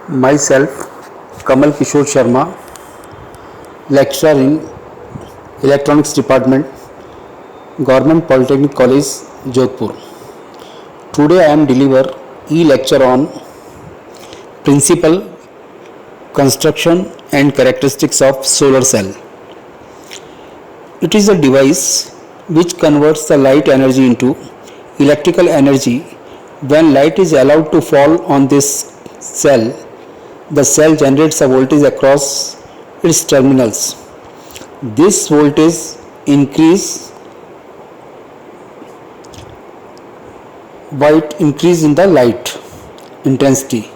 Myself, Kamal Kishore Sharma, lecturer in Electronics Department, Government Polytechnic College, JODHPUR. Today I am deliver e-lecture on principle, construction and characteristics of solar cell. It is a device which converts the light energy into electrical energy. When light is allowed to fall on this cell, the cell generates a voltage across its terminals. This voltage increase by increase in the light intensity.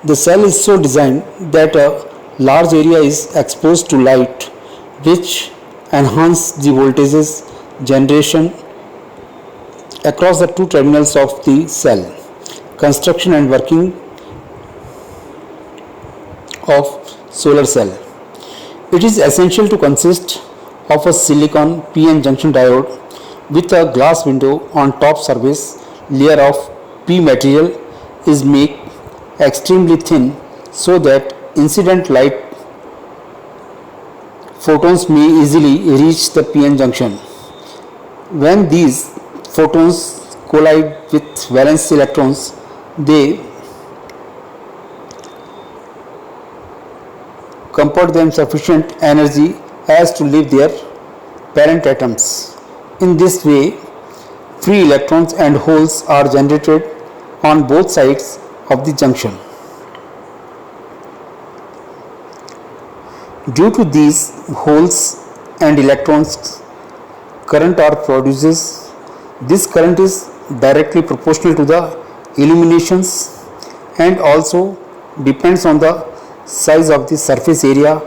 The cell is so designed that a large area is exposed to light, which enhance the voltages generation across the two terminals of the cell. Construction and working of solar cell. It is essential to consist of a silicon PN junction diode with a glass window on top surface layer of P material is made extremely thin so that incident light photons may easily reach the PN junction. When these photons collide with valence electrons, they confer them sufficient energy as to leave their parent atoms. In this way, free electrons and holes are generated on both sides of the junction. Due to these holes and electrons, current are produces. This current is directly proportional to the illuminations and also depends on the size of the surface area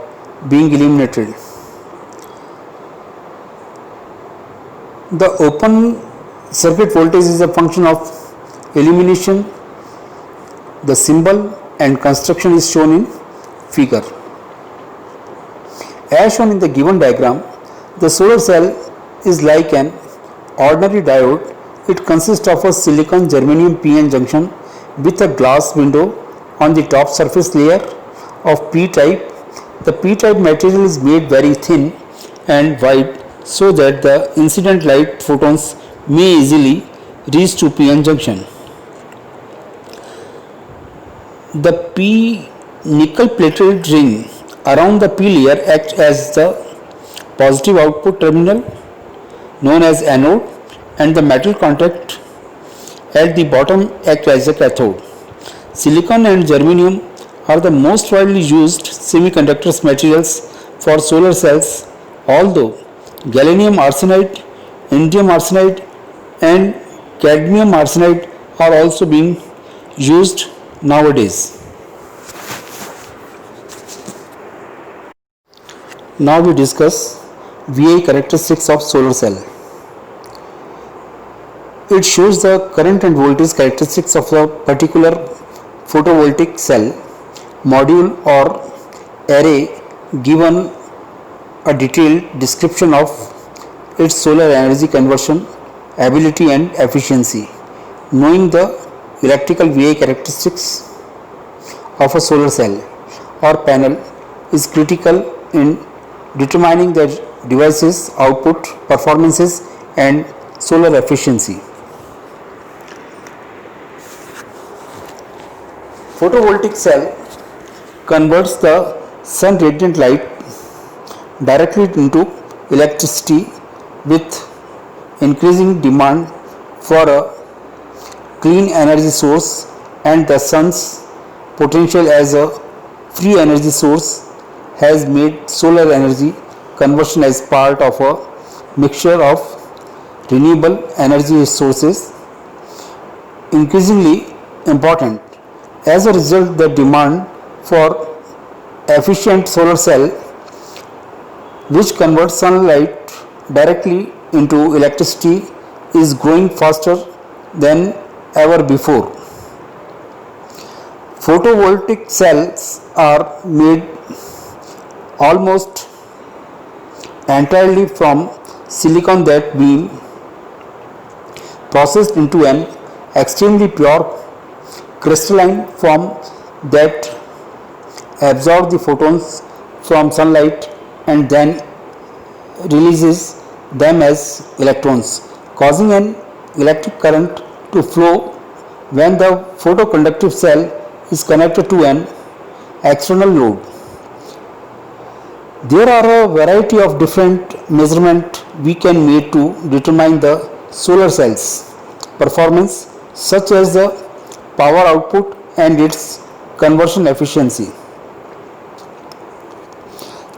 being illuminated. The open circuit voltage is a function of illumination. The symbol and construction is shown in figure. As shown in the given diagram, the solar cell is like an ordinary diode. It consists of a silicon germanium PN junction with a glass window on the top surface layer of P-type. The P-type material is made very thin and wide so that the incident light photons may easily reach to PN junction. The P nickel plated ring around the P layer acts as the positive output terminal known as anode, and the metal contact at the bottom act as a cathode. Silicon and germanium are the most widely used semiconductors materials for solar cells, although gallium arsenide, indium arsenide and cadmium arsenide are also being used nowadays. Now we discuss VI characteristics of solar cell. It shows the current and voltage characteristics of a particular photovoltaic cell, module or array, given a detailed description of its solar energy conversion ability and efficiency. Knowing the electrical VI characteristics of a solar cell or panel is critical in determining the device's output performances and solar efficiency. Photovoltaic cell converts the sun radiant light directly into electricity with increasing demand for a clean energy source, and the sun's potential as a free energy source has made solar energy conversion as part of a mixture of renewable energy sources increasingly important. As a result, the demand for efficient solar cell which converts sunlight directly into electricity is growing faster than ever before. Photovoltaic cells are made almost entirely from silicon that being processed into an extremely pure crystalline form that absorbs the photons from sunlight and then releases them as electrons, causing an electric current to flow when the photoconductive cell is connected to an external load. There are a variety of different measurements we can make to determine the solar cell's performance, such as the power output and its conversion efficiency.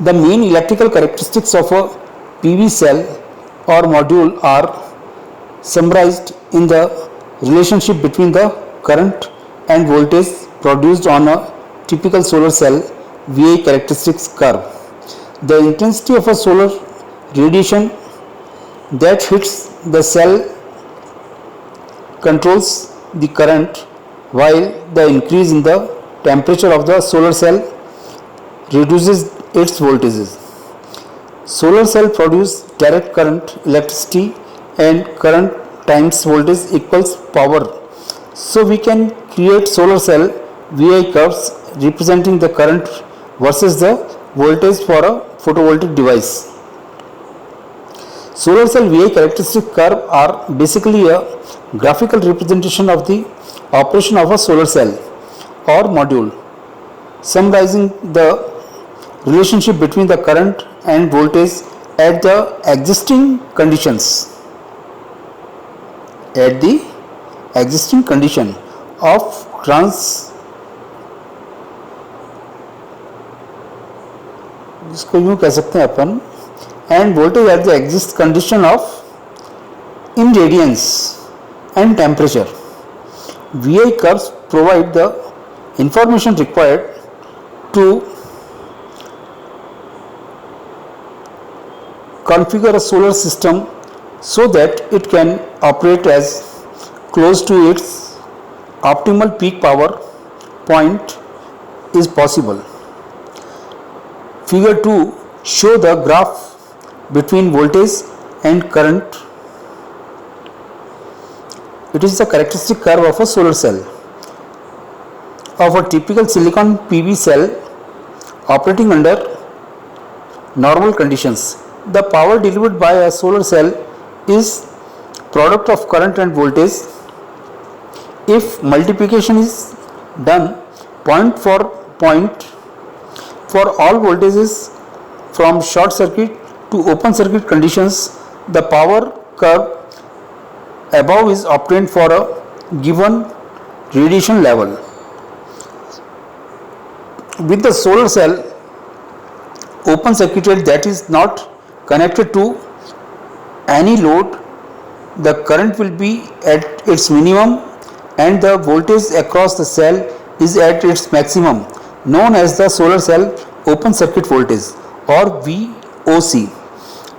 The main electrical characteristics of a PV cell or module are summarized in the relationship between the current and voltage produced on a typical solar cell VI characteristics curve. The intensity of a solar radiation that hits the cell controls the current, while the increase in the temperature of the solar cell reduces its voltages. Solar cell produce direct current, electricity, and current times voltage equals power. So we can create solar cell VI curves representing the current versus the voltage for a photovoltaic device. Solar cell VI characteristic curve are basically a graphical representation of the operation of a solar cell or module, summarizing the relationship between the current and voltage at the existing conditions. At the existing condition of इसको यूँ कह सकते हैं अपन, and voltage at the exist condition of in radiance and temperature. VI curves provide the information required to configure a solar system so that it can operate as close to its optimal peak power point is possible. Figure 2 show the graph between voltage and current. It is the characteristic curve of a solar cell. Of a typical silicon PV cell operating under normal conditions, the power delivered by a solar cell is product of current and voltage. If multiplication is done point for point for all voltages from short circuit to open circuit conditions, the power curve above is obtained for a given radiation level. With the solar cell open circuited, that is not connected to any load, the current will be at its minimum and the voltage across the cell is at its maximum, known as the solar cell open circuit voltage or VOC.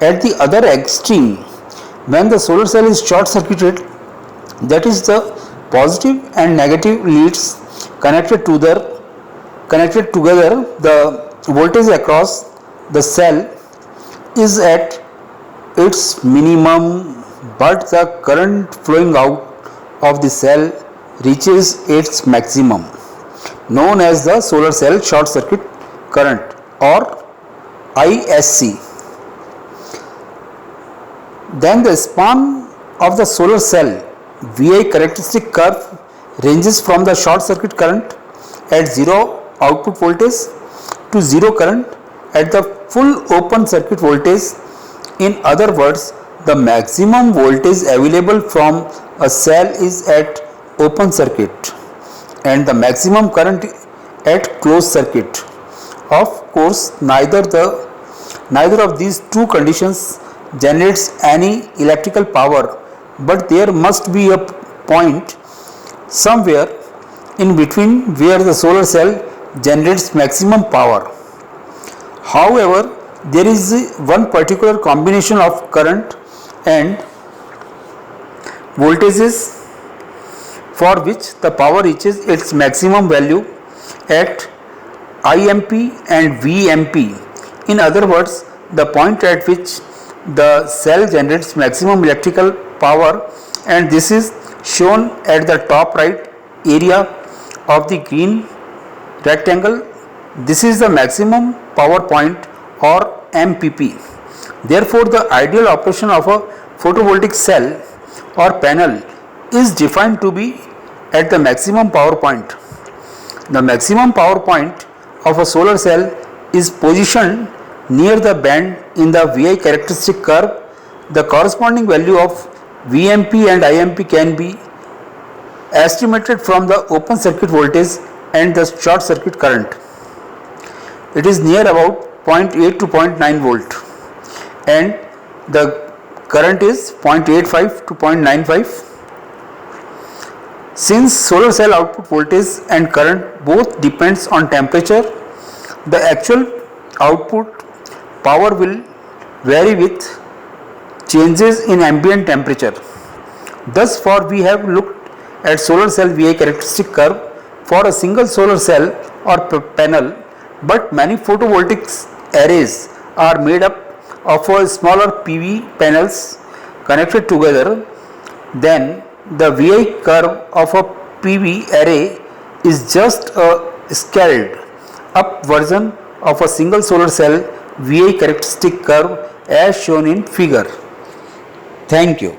At the other extreme, when the solar cell is short circuited, that is the positive and negative leads connected together, the voltage across the cell is at its minimum, but the current flowing out of the cell reaches its maximum, known as the solar cell short circuit current or ISC. Then the span of the solar cell VI characteristic curve ranges from the short circuit current at zero output voltage to zero current at the full open circuit voltage. In other words, the maximum voltage available from a cell is at open circuit and the maximum current at closed circuit. Of course, neither of these two conditions generates any electrical power, but there must be a point somewhere in between where the solar cell generates maximum power. However, there is one particular combination of current and voltages for which the power reaches its maximum value at IMP and VMP. In other words, the point at which the cell generates maximum electrical power, and this is shown at the top right area of the green rectangle This is the maximum power point or MPP. Therefore, the ideal operation of a photovoltaic cell or panel is defined to be at the maximum power point. The maximum power point of a solar cell is positioned near the band in the VI characteristic curve. The corresponding value of VMP and IMP can be estimated from the open circuit voltage and the short circuit current. It is near about 0.8 to 0.9 volt and the current is 0.85 to 0.95. Since solar cell output voltage and current both depends on temperature, the actual output power will vary with changes in ambient temperature. Thus far we have looked at solar cell VI characteristic curve for a single solar cell or panel, but many photovoltaic arrays are made up of smaller PV panels connected together. Then the VI curve of a PV array is just a scaled up version of a single solar cell VI characteristic curve as shown in figure. Thank you.